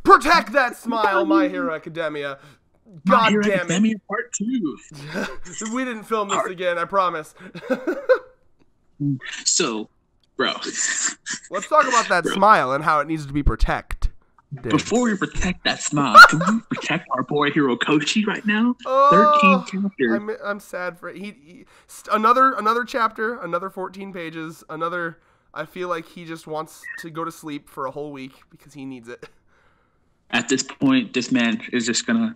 Protect that smile, My Hero Academia. God damn it. Academia Part 2. We didn't film this again, I promise. So, bro. Let's talk about that smile and how it needs to be protected. Before we protect that smile, can we protect our boy Hirokoshi right now? 13 chapters. I'm sad for he another chapter, another 14 pages, another. I feel like he just wants to go to sleep for a whole week because he needs it. At this point, this man is just gonna.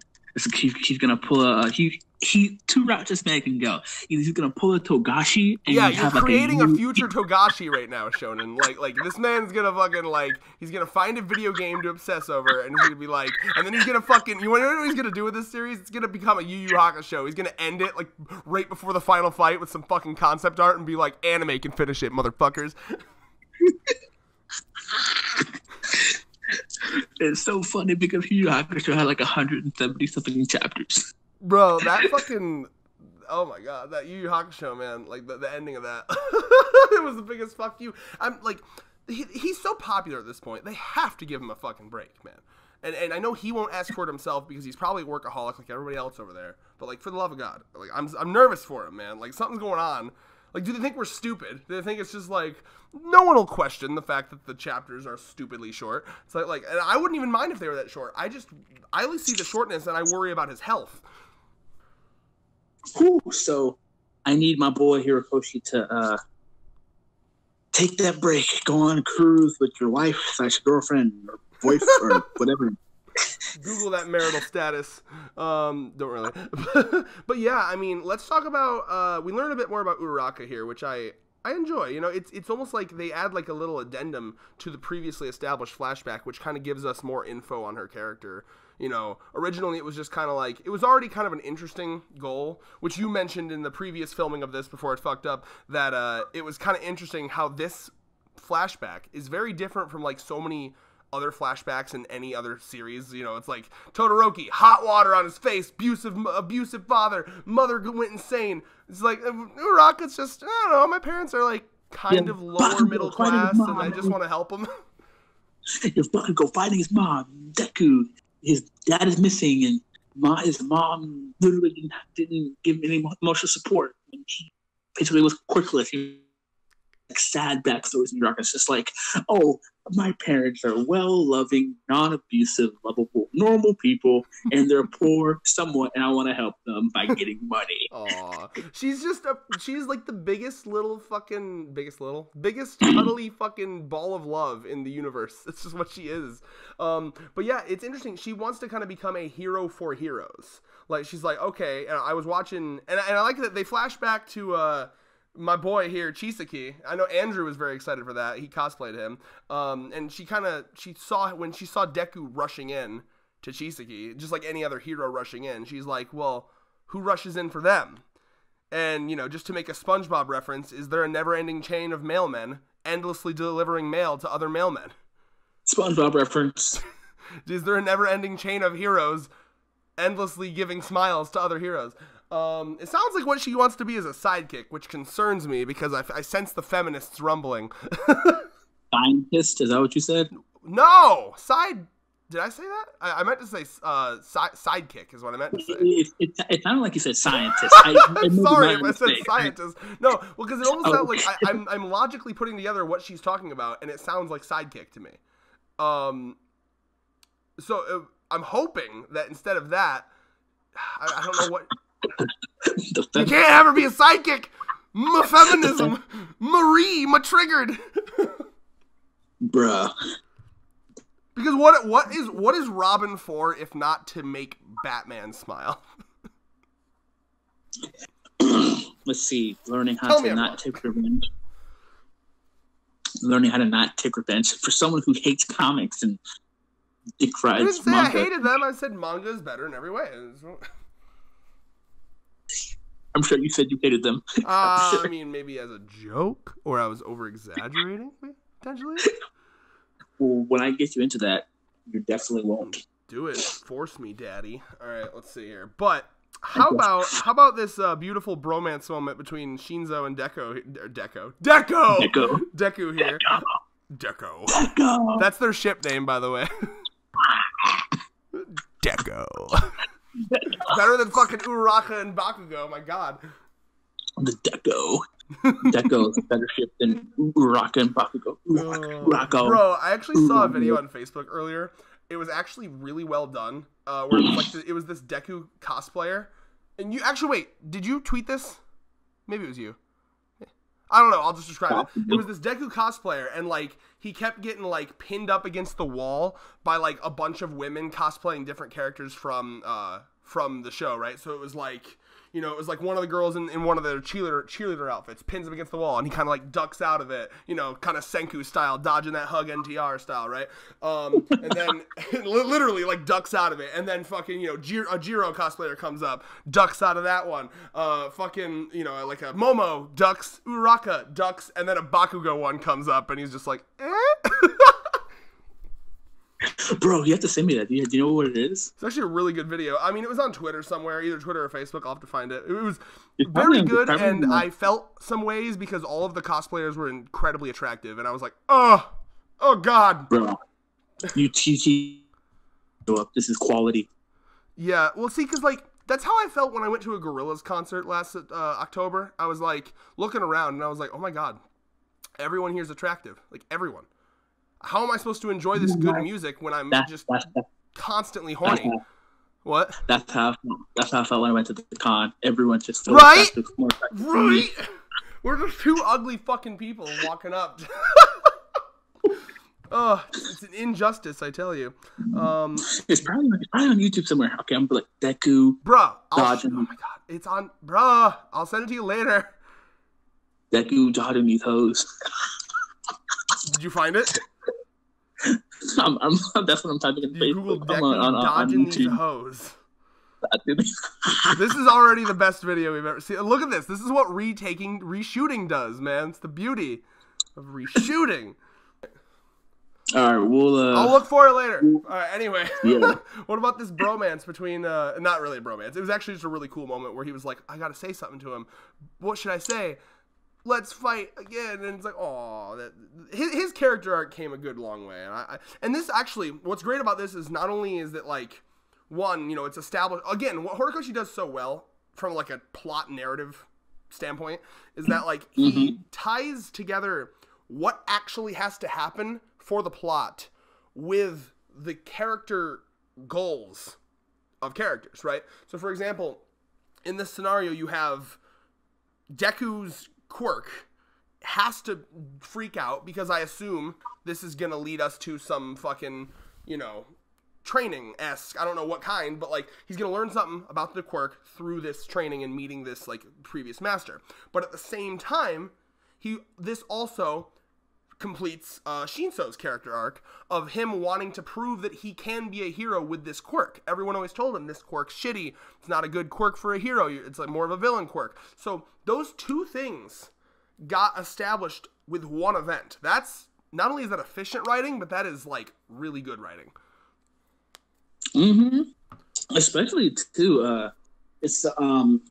He's gonna pull a two routes this man can go. He's gonna pull a Togashi. And yeah, you're creating a future Togashi right now, Shonen. Like this man's gonna fucking he's gonna find a video game to obsess over, and he's gonna be like, and then he's gonna fucking. You know what he's gonna do with this series? It's gonna become a Yu Yu Hakusho. He's gonna end it like right before the final fight with some fucking concept art and be like, anime can finish it, motherfuckers. It's so funny because Yu Yu Hakusho had like 170 something chapters. Bro, that fucking oh my god, that Yu Yu Hakusho, man, like the ending of that, it was the biggest fuck you. I'm like, he's so popular at this point. They have to give him a fucking break, man. And I know he won't ask for it himself because he's probably a workaholic like everybody else over there. But like, for the love of God, like I'm nervous for him, man. Like something's going on. Like, do they think we're stupid? Do they think it's just like, no one will question the fact that the chapters are stupidly short? It's like, and I wouldn't even mind if they were that short. I only see the shortness and I worry about his health. Whew, so I need my boy Hirokoshi to take that break, go on a cruise with your wife / girlfriend or boyfriend or whatever. Google that marital status. Don't really. But yeah, I mean, let's talk about, we learn a bit more about Uraraka here, which I enjoy. You know, it's almost like they add like a little addendum to the previously established flashback, which kind of gives us more info on her character. You know, originally it was just kind of like, it was already kind of an interesting goal, which you mentioned in the previous filming of this before it fucked up, that it was kind of interesting how this flashback is very different from like so many other flashbacks in any other series. You know, it's like Todoroki, hot water on his face, abusive father, mother went insane. It's like Uraraka's just, I don't know, my parents are like kind of lower middle class and I just want to help them. Your Bakugo fighting his mom, Deku, his dad is missing, and his mom literally didn't give him any emotional support. And he basically was quirkless. He like sad backstories in Uraraka. It's just like, oh, my parents are well-loving, non-abusive, lovable, normal people, and they're poor somewhat, and I want to help them by getting money. Aw, she's like the biggest cuddly fucking ball of love in the universe. That's just what she is. But yeah, it's interesting. She wants to kind of become a hero for heroes. Like, she's like, okay, and I was watching, and I like that they flash back to, my boy here, Chisaki. I know Andrew was very excited for that. He cosplayed him. And when she saw Deku rushing in to Chisaki, just like any other hero rushing in, she's like, well, who rushes in for them? And, you know, just to make a SpongeBob reference, is there a never-ending chain of mailmen endlessly delivering mail to other mailmen? SpongeBob reference. Is there a never-ending chain of heroes endlessly giving smiles to other heroes? It sounds like what she wants to be is a sidekick, which concerns me because I sense the feminists rumbling. Scientist? Is that what you said? No! Did I say that? I meant to say sidekick is what I meant to say. It sounded like you said scientist. Sorry if I said scientist. No, well, because it almost sounds like I'm logically putting together what she's talking about, and it sounds like sidekick to me. So I'm hoping that instead of that, I don't know what... You can't have her be a sidekick. Feminism, Marie, triggered. Bruh. Because what is Robin for if not to make Batman smile? Let's see. Learning how to not take revenge. Learning how to not take revenge for someone who hates comics and decries I didn't say manga. I hated them. I said manga is better in every way. I'm sure you said you hated them. Sure. I mean, maybe as a joke, or I was over-exaggerating, potentially. Well, when I get you into that, you definitely won't. Do it. Force me, daddy. All right, let's see here. But how about this beautiful bromance moment between Shinzo and Deku here. Deku. That's their ship name, by the way. Deco. Better than fucking Uraraka and Bakugo. My God. The Deco. Deco is a better ship than Uraraka and Bakugo. Uraraka. Bro, I actually saw a video on Facebook earlier. It was actually really well done. Where it was like it was this Deku cosplayer, and you actually wait. Did you tweet this? Maybe it was you. I don't know. I'll just describe it. It was this Deku cosplayer, and like he kept getting like pinned up against the wall by like a bunch of women cosplaying different characters from the show, right? So it was like, you know, it was like one of the girls in one of their cheerleader outfits pins him against the wall, and he kind of like ducks out of it, you know, kind of Senku style, dodging that hug NTR style, right? And then literally like ducks out of it, and then fucking, you know, a Jiro cosplayer comes up, ducks out of that one. Fucking, you know, like a Momo ducks, Uraraka ducks, and then a Bakugo one comes up, and he's just like, eh? Bro, you have to send me that. Do you know what it is? It's actually a really good video. I mean, it was on Twitter somewhere, either Twitter or Facebook. I'll have to find it. It was very good, and I felt some ways because all of the cosplayers were incredibly attractive, and I was like, oh God. Bro, you go up. This is quality. Yeah, well, see, because, like, that's how I felt when I went to a Gorillaz concert last October. I was, like, looking around, and I was like, oh, my God. Everyone here is attractive. Like, everyone. How am I supposed to enjoy this good music when I'm just constantly horny? What? That's how I felt when I went to the con. Everyone's just so right. Right. We're just two ugly fucking people walking up. Oh, it's an injustice, I tell you. It's probably on YouTube somewhere. Okay, I'm like Deku. Bruh. Oh my God, it's on. Bruh, I'll send it to you later. Deku dodging these hoes. Did you find it? That's what I'm typing in Facebook. Google Deku dodging these hoes. This is already the best video we've ever seen. Look at this. This is what reshooting does, man. It's the beauty of reshooting. All right, I'll look for it later. All right, anyway. Yeah. What about this bromance between, not really a bromance. It was actually just a really cool moment where he was like, I got to say something to him. What should I say? Let's fight again. And it's like, oh, his character arc came a good long way. And this actually, what's great about this is not only is that, like, one, you know, it's established, again, what Horikoshi does so well from, like, a plot narrative standpoint is that, like, he ties together what actually has to happen for the plot with the character goals of characters, right? So, for example, in this scenario, you have Deku's Quirk has to freak out because I assume this is going to lead us to some fucking, you know, training-esque, I don't know what kind, but, like, he's going to learn something about the Quirk through this training and meeting this, like, previous master. But at the same time, this also completes Shinso's character arc of him wanting to prove that he can be a hero with this quirk. Everyone always told him this quirk's shitty. It's not a good quirk for a hero. It's like more of a villain quirk. So those two things got established with one event. That's not only is that efficient writing, but that is like really good writing. Especially too. It's I don't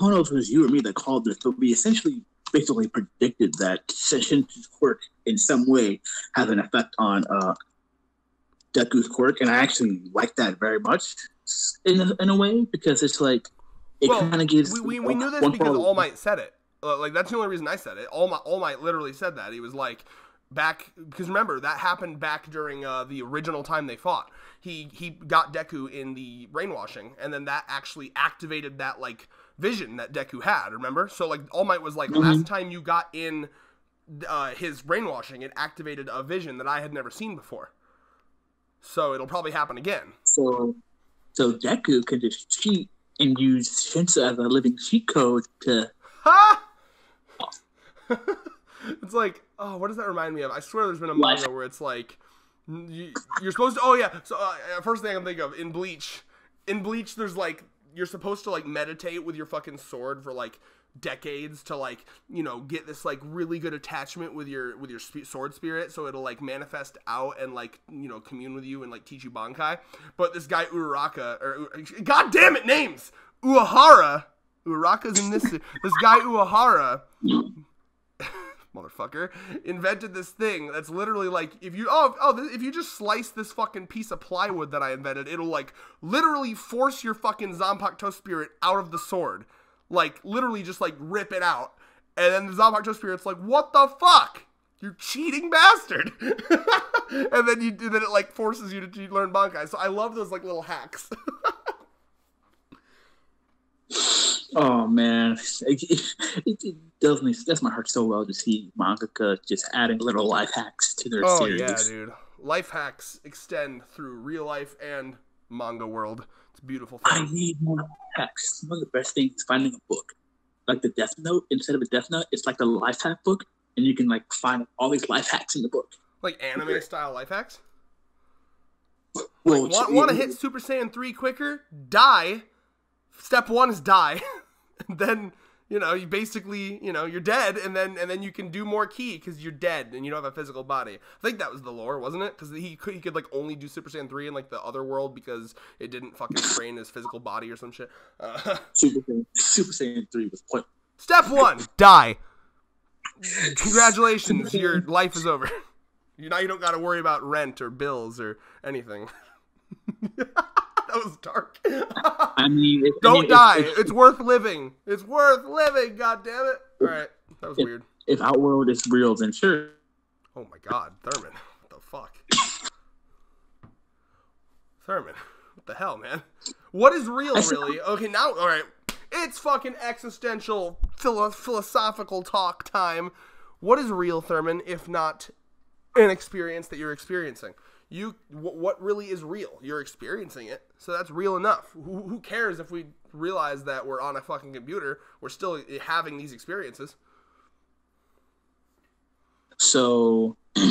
know if it was you or me that called this, but we essentially basically predicted that Shinso's quirk in some way has an effect on Deku's quirk, and I actually like that very much in a way because it's like it kind of gives. We knew this because All Might said it. Like that's the only reason I said it. All Might literally said that. He was like back because remember that happened back during the original time they fought. He got Deku in the brainwashing, and then that actually activated that like vision that Deku had, remember? So like All Might was like last time you got in his brainwashing, it activated a vision that I had never seen before. So it'll probably happen again. So Deku can just cheat and use Shinso as a living cheat code to It's like, oh, what does that remind me of? I swear there's been a manga where it's like you're supposed to, oh yeah, so first thing I'm thinking of in Bleach there's like you're supposed to like meditate with your fucking sword for like decades to like, you know, get this like really good attachment with your sword spirit so it'll like manifest out and like, you know, commune with you and like teach you Bankai. But this guy god damn it, names! Urahara's in this guy Urahara motherfucker, invented this thing that's literally like, if you if you just slice this fucking piece of plywood that I invented, it'll like literally force your fucking Zanpakuto spirit out of the sword. Like literally just like rip it out. And then the Zanpakuto spirit's like, what the fuck? You cheating bastard. and then it like forces you to learn Bankai. So I love those like little hacks. Oh man, it does me. That's my heart so well to see mangaka just adding little life hacks to their series. Oh yeah, dude. Life hacks extend through real life and manga world. It's a beautiful thing. I need more hacks. One of the best things is finding a book. Like the Death Note, instead of a Death Note, it's like a life hack book, and you can like find all these life hacks in the book. Like anime style life hacks? Well, like, want to hit Super Saiyan 3 quicker? Die. Step 1 is die. And then, you basically, you're dead, and then you can do more ki because you're dead and you don't have a physical body. I think that was the lore, wasn't it? Because he could like only do Super Saiyan 3 in like the other world because it didn't fucking strain his physical body or some shit. Super Saiyan 3 was point. Step 1, die. Congratulations, your life is over. Now you don't got to worry about rent or bills or anything. That was dark. I mean, don't die. It's worth living. It's worth living. God damn it! All right, that was weird. If Outworld is real, then sure. Oh my God, Thurman! What the fuck? Thurman, what the hell, man? What is real, really? Okay, now, all right. It's fucking existential, philosophical talk time. What is real, Thurman, if not an experience that you're experiencing? What really is real? You're experiencing it, so that's real enough. Who cares if we realize that we're on a fucking computer? We're still having these experiences. So, all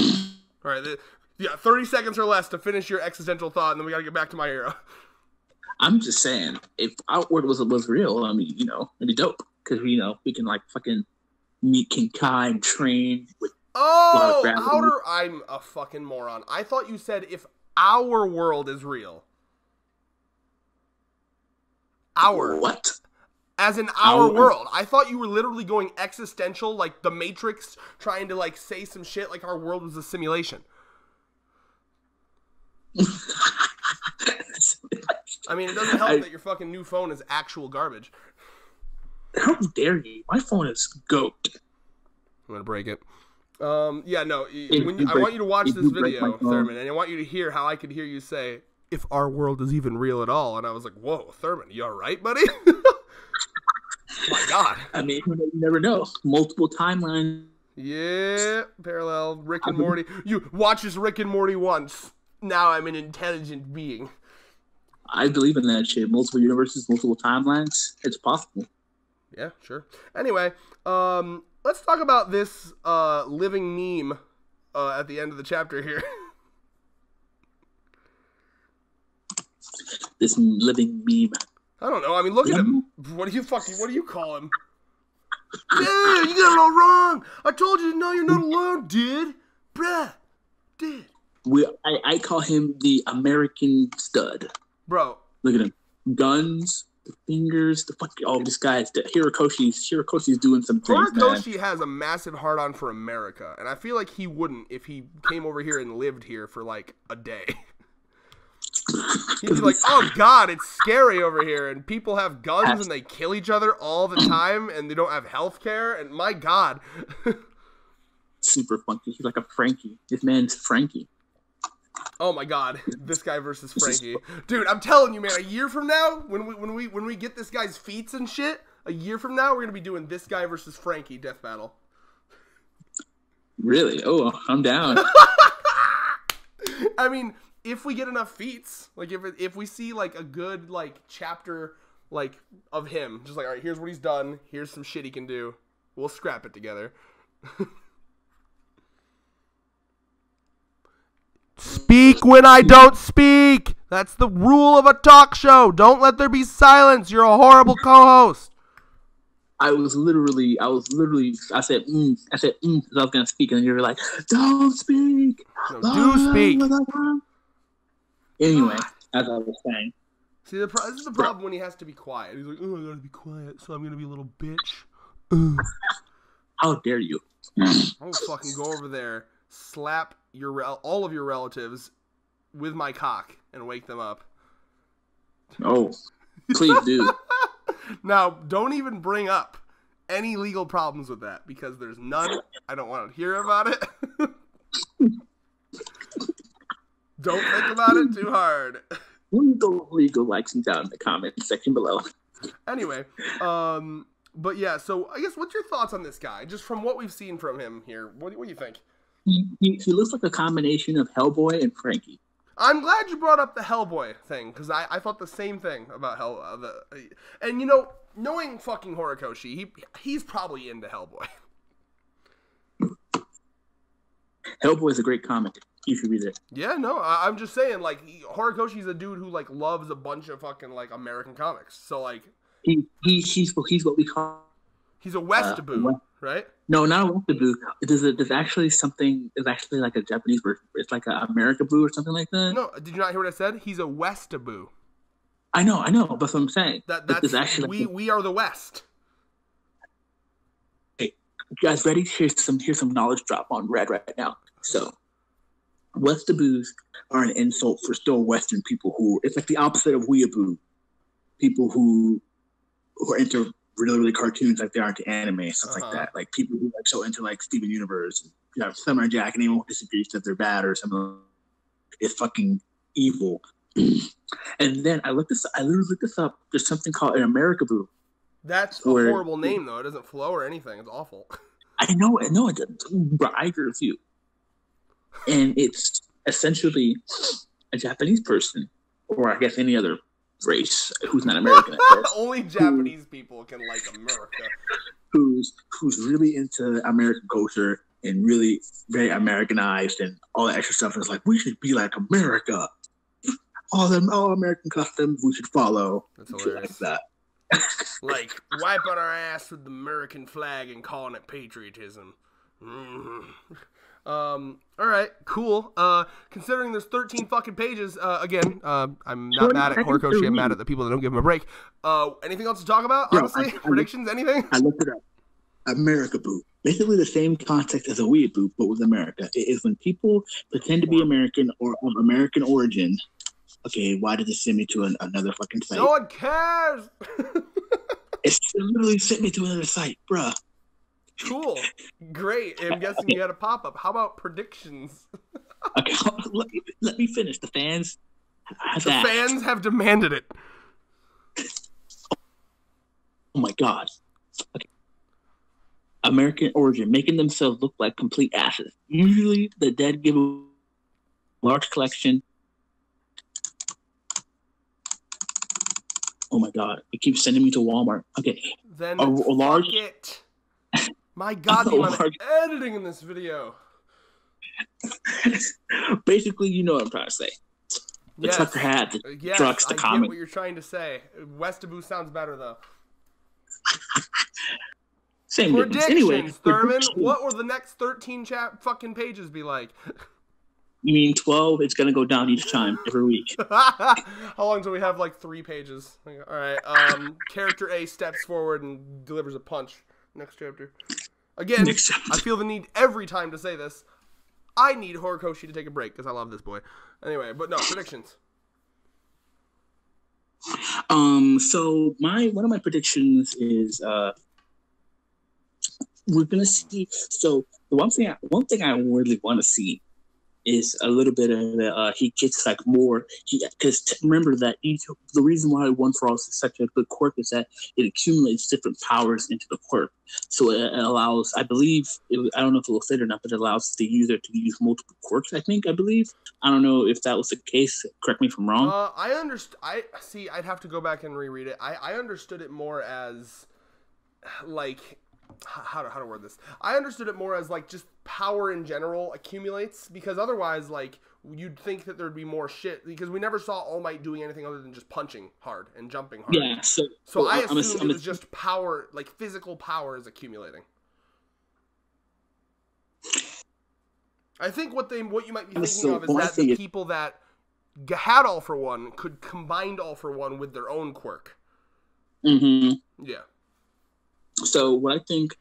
right, 30 seconds or less to finish your existential thought, and then we gotta get back to my hero. I'm just saying, if Outward was real, I mean, it'd be dope because we can like fucking meet King Kai and train with. Oh, I'm a fucking moron. I thought you said if our world is real. Our. What? As in our world. I thought you were literally going existential, like the Matrix, trying to like say some shit like our world was a simulation. I mean, it doesn't help that your fucking new phone is actual garbage. How dare you? My phone is goat. I'm gonna break it. Yeah, no. I want you to watch this video, Thurman, and I want you to hear how I could hear you say, "If our world is even real at all," and I was like, "Whoa, Thurman, you all right, buddy?" My God. I mean, you never know. Multiple timelines. Yeah, parallel. Rick and Morty. You watch this Rick and Morty once. Now I'm an intelligent being. I believe in that shit. Multiple universes, multiple timelines. It's possible. Yeah, sure. Anyway, let's talk about this living meme at the end of the chapter here. This living meme. I don't know. I mean, look at him. What do you call him? Yeah, you got it all wrong. I told you to know you're not alone, dude. Bruh. Dude. I call him the American stud. Bro. Look at him. Guns. The fingers, this guy's Hirokoshi's doing some things. Horikoshi has a massive hard-on for America, and I feel like he wouldn't if he came over here and lived here for like a day. He'd be like, "Oh God, it's scary over here, and people have guns and they kill each other all the time, and they don't have health care, and my God." Super funky. He's like a Frankie. This man's Frankie. Oh my God, this guy versus Frankie, dude! I'm telling you, man. A year from now, when we get this guy's feats and shit, a year from now, we're gonna be doing this guy versus Frankie death battle. Really? Oh, I'm down. I mean, if we get enough feats, like if we see like a good like chapter like of him, just like, all right, here's what he's done, here's some shit he can do, we'll scrap it together. Speak when I don't speak. That's the rule of a talk show. Don't let there be silence. You're a horrible co-host. I said, because I was going to speak, and you were like, don't speak. No, do speak. Anyway, as I was saying. See, this is the problem when he has to be quiet. He's like, oh, I got to be quiet, so I'm going to be a little bitch. How dare you? I'll fucking go over there, slap all of your relatives with my cock, and wake them up. Oh, please do. Now, don't even bring up any legal problems with that, because there's none. I don't want to hear about it. Don't think about it too hard. Leave the legal likes down in the comment section below. Anyway, but yeah, so I guess what's your thoughts on this guy? Just from what we've seen from him here, what do you think? He looks like a combination of Hellboy and Frankie. I'm glad you brought up the Hellboy thing, because I thought the same thing about and you know, knowing fucking Horikoshi, he's probably into Hellboy. Hellboy is a great comic. You should read it. Yeah, no, I'm just saying, like, Horikoshi's a dude who, like, loves a bunch of fucking, like, American comics. So, like... He's what we call... He's a Westaboo, right? No, not a Westaboo. There's actually something... It's actually, like, a Japanese version. It's like a Americaboo or something like that. No, did you not hear what I said? He's a Westaboo. I know. That's what I'm saying. That's actually... We are the West. Hey, you guys ready? Here's some knowledge drop on Red right now. So... Westaboos are an insult for still Western people it's like the opposite of weeaboo. People who are into really cartoons like they are into anime, stuff like that. Like people who like so into like Steven Universe, Samurai Jack, and anyone who disagrees that they're bad or something is fucking evil. And then I literally looked this up. There's something called an Americaboo. That's a horrible name though. It doesn't flow or anything. It's awful. I know it doesn't. But I agree with you. And it's essentially a Japanese person, or I guess any other race who's not American. Only Japanese people can like America. Who's really into American culture and really very Americanized and all that extra stuff. And it's like, we should be like America. All American customs we should follow. That's hilarious. Like that. Like wiping our ass with the American flag and calling it patriotism. Mm-hmm. All right, cool. Considering there's 13 fucking pages, again, I'm not mad at Horikoshi. I'm mad at the people that don't give him a break. Anything else to talk about? Honestly, predictions, anything? I looked it up. Americaboo. Basically the same concept as a weeaboo, but with America. It is when people pretend to be American or of American origin. Okay, why did this send me to another fucking site? No one cares! It literally sent me to another site, bruh. Cool. Great. I'm guessing you had a pop-up. How about predictions? Okay, let me finish. The fans have demanded it. Oh my god. Okay. American origin, making themselves look like complete asses. Usually the dead give a large collection. Oh my god. It keeps sending me to Walmart. Okay. Then a large it. My god, the amount of editing in this video. Basically, you know what I'm trying to say. The trucker hat, the trucks, the comic. I get what you're trying to say. Westaboo sounds better, though. Same predictions, anyway, Thurman. What will the next 13 fucking pages be like? You mean 12? It's going to go down each time, every week. How long do we have? Like 3 pages. All right. Character A steps forward and delivers a punch. Next chapter. Again, I feel the need every time to say this. I need Horikoshi to take a break because I love this boy. Anyway, but no, predictions. So one of my predictions is we're gonna see. So the one thing I really want to see is a little bit of he gets like more. Because remember that the reason why One for All is such a good quirk is that it accumulates different powers into the quirk. So it allows, I believe, I don't know if it will fit or not, but it allows the user to use multiple quirks. I believe. I don't know if that was the case. Correct me if I'm wrong. I'd have to go back and reread it. I understood it more as like. How to word this? I understood it more as like just power in general accumulates, because otherwise like you'd think that there'd be more shit, because we never saw All Might doing anything other than just punching hard and jumping hard. Yeah. So I assumed it was just power, like physical power is accumulating. I think what you might be thinking of is that the people that had All for One could combine All for One with their own quirk. Mm-hmm. Yeah. So what I think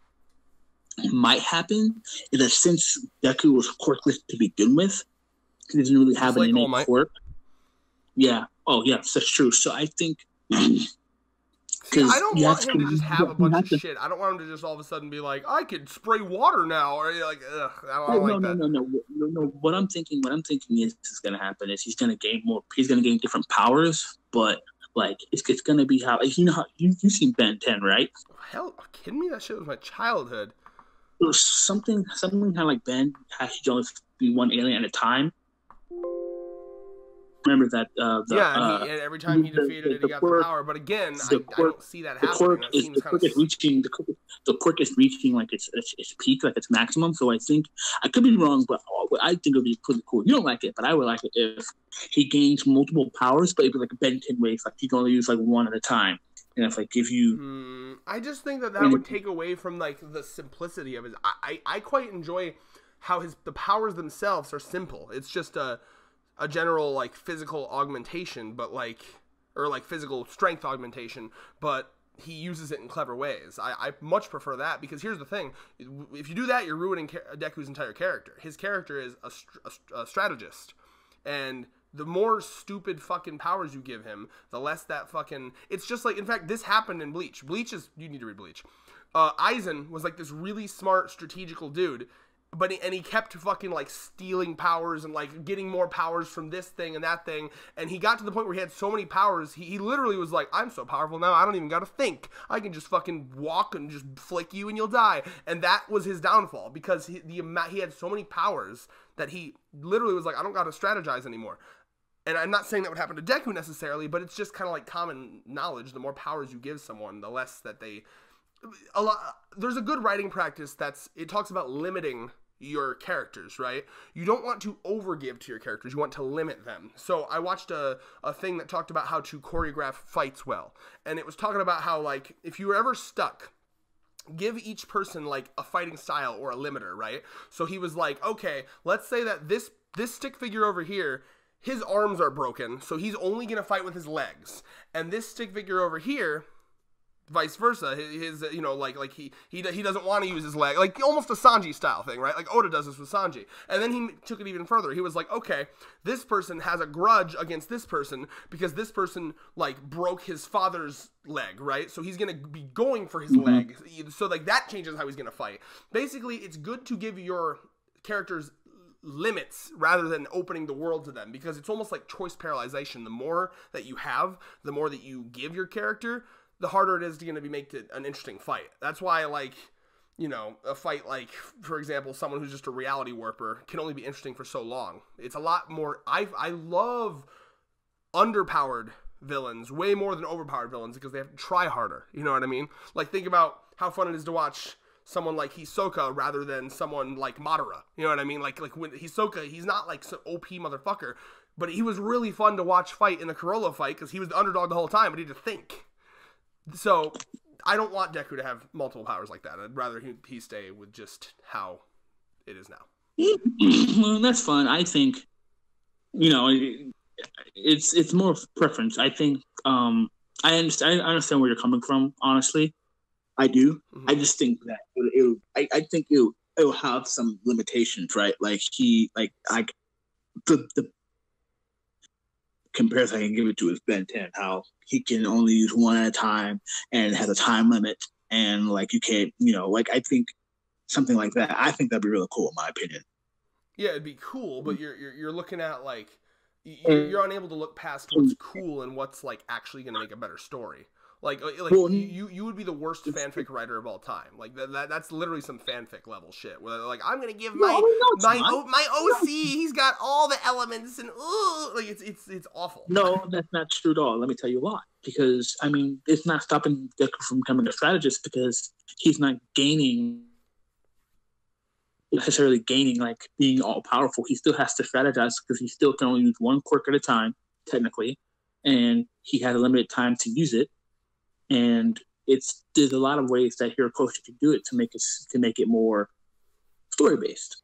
might happen is that since Deku was quirkless to begin with, he doesn't really have an innate quirk. Yeah. Oh, yes, that's true. So I think. See, I don't want him to just have a bunch of shit. I don't want him to just all of a sudden be like, I could spray water now, or like, ugh, I don't like that. No. What I'm thinking is going to happen is he's going to gain more. He's going to gain different powers, but like it's going to be how you've seen Ben 10, right? Hell, are you kidding me? That shit was my childhood. It was something kind of like Ben has to just be one alien at a time. Remember that? And every time he defeated it, he got the power. But again, I don't see that happening. The quirk is reaching like its peak, like its maximum. So I think I could be wrong, but I think it would be pretty cool. You don't like it, but I would like it if he gains multiple powers, but it'd be like a Ben 10 wave, like he can only use like one at a time. And if like if you, I just think that would take away from like the simplicity of his. I quite enjoy how the powers themselves are simple. It's just a general like physical augmentation, but like physical strength augmentation, but he uses it in clever ways. I much prefer that, because here's the thing: if you do that, you're ruining Deku's entire character. His character is a strategist, and the more stupid fucking powers you give him, the less that fucking. It's just like, in fact, this happened in Bleach. You need to read Bleach. Aizen was like this really smart, strategical dude. But he kept fucking like stealing powers and like getting more powers from this thing and that thing, and he got to the point where he had so many powers, he literally was like, I'm so powerful now, I don't even gotta think, I can just fucking walk and just flick you and you'll die. And that was his downfall, because he had so many powers that he literally was like, I don't gotta strategize anymore. And I'm not saying that would happen to Deku necessarily, but it's just kind of like common knowledge. The more powers you give someone, the less that they. There's a good writing practice it talks about limiting your characters, right? You don't want to overgive to your characters, you want to limit them. So I watched a thing that talked about how to choreograph fights well, and it was talking about how, like, if you were ever stuck, give each person like a fighting style or a limiter, right? So he was like, okay, let's say that this stick figure over here, his arms are broken, so he's only gonna fight with his legs, and this stick figure over here, vice versa, his like he doesn't want to use his leg, like almost a Sanji style thing, right? Like Oda does this with Sanji. And then he took it even further. He was like, okay, this person has a grudge against this person because this person like broke his father's leg, right? So he's gonna be going for his leg. So like that changes how he's gonna fight. Basically, it's good to give your characters limits rather than opening the world to them, because it's almost like choice paralyzation. The more that you have, the more that you give your character, the harder it is to make it an interesting fight. That's why, like, a fight like, for example, someone who's just a reality warper can only be interesting for so long. It's a lot more. I love underpowered villains way more than overpowered villains, because they have to try harder. You know what I mean? Like, think about how fun it is to watch someone like Hisoka rather than someone like Madara. You know what I mean? Like when Hisoka, he's not like some OP motherfucker, but he was really fun to watch fight in the Corolla fight because he was the underdog the whole time, but he had to think. So I don't want Deku to have multiple powers like that. I'd rather he stay with just how it is now. Well, that's fun. I think, it's more of preference. I think I understand where you're coming from. Honestly, I do. I just think that I think it will have some limitations, right? Like the comparison I can give it to is Ben 10, how he can only use one at a time and has a time limit, and like you can't, I think something like that. I think that'd be really cool in my opinion. Yeah, it'd be cool, but you're looking at like you're unable to look past what's cool and what's like actually going to make a better story. Like you would be the worst fanfic writer of all time. Like that's literally some fanfic level shit. Where like, I'm gonna give my OC, he's got all the elements, and like it's awful. No, that's not true at all. Let me tell you why. Because I mean, it's not stopping Deku from becoming a strategist, because he's not necessarily gaining like being all powerful. He still has to strategize, because he still can only use one quirk at a time, technically, and he has a limited time to use it. And there's a lot of ways that Hirokoshi can do it to make it more story based.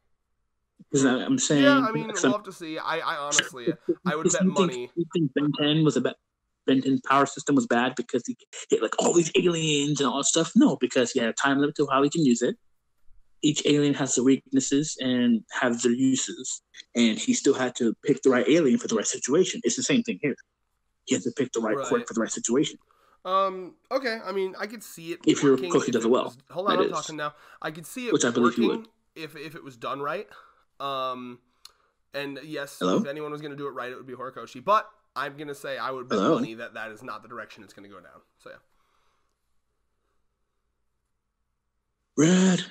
Because I'm saying, yeah, I mean, we'll have to see. I honestly, I would bet money. You think Ben 10's power system was bad because he hit like all these aliens and all that stuff? No, because he had a time limit to how he can use it, each alien has their weaknesses and have their uses, and he still had to pick the right alien for the right situation. It's the same thing here. He has to pick the right quirk for the right situation. Okay. I mean, I could see it. If your quirk does it well. Hold on, I'm talking now. I could see it which I believe you would. if it was done right. And yes, Hello? if anyone was going to do it right, it would be Horikoshi. But I'm going to say I would bet money that is not the direction it's going to go down. So yeah. Red.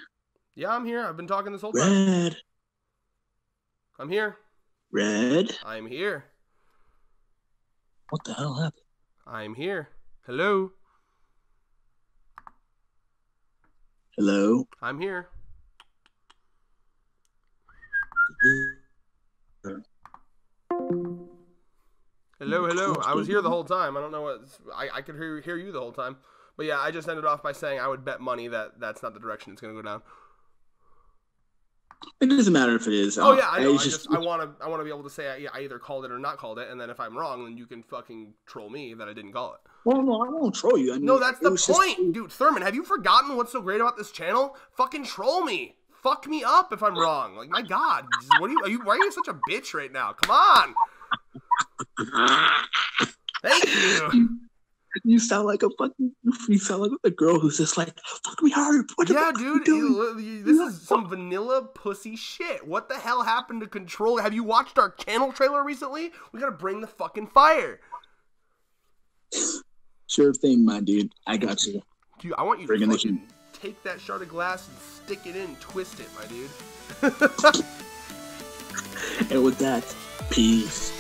Yeah, I'm here. I've been talking this whole time. Red. I'm here. Red. I'm here. What the hell happened? I'm here. Hello. Hello. I'm here. Hello. I was here the whole time. I don't know what I could hear you the whole time. But yeah, I just ended off by saying I would bet money that that's not the direction it's going to go down. It doesn't matter if it is. Oh yeah, I know. I want to be able to say I either called it or not called it, and then if I'm wrong, then you can fucking troll me that I didn't call it. Well, no, I won't troll you. I mean, no, that's the point, dude. Thurman, have you forgotten what's so great about this channel? Fucking troll me. Fuck me up if I'm wrong. Like, my God, why are you such a bitch right now? Come on. Thank you. You sound like a girl who's just like, fuck me hard. Yeah, dude, this is some vanilla pussy shit. What the hell happened to Control? Have you watched our channel trailer recently? We gotta bring the fucking fire. Sure thing, my dude. I got you. Dude, I want you to fucking take that shard of glass and stick it in and twist it, my dude. And with that, peace.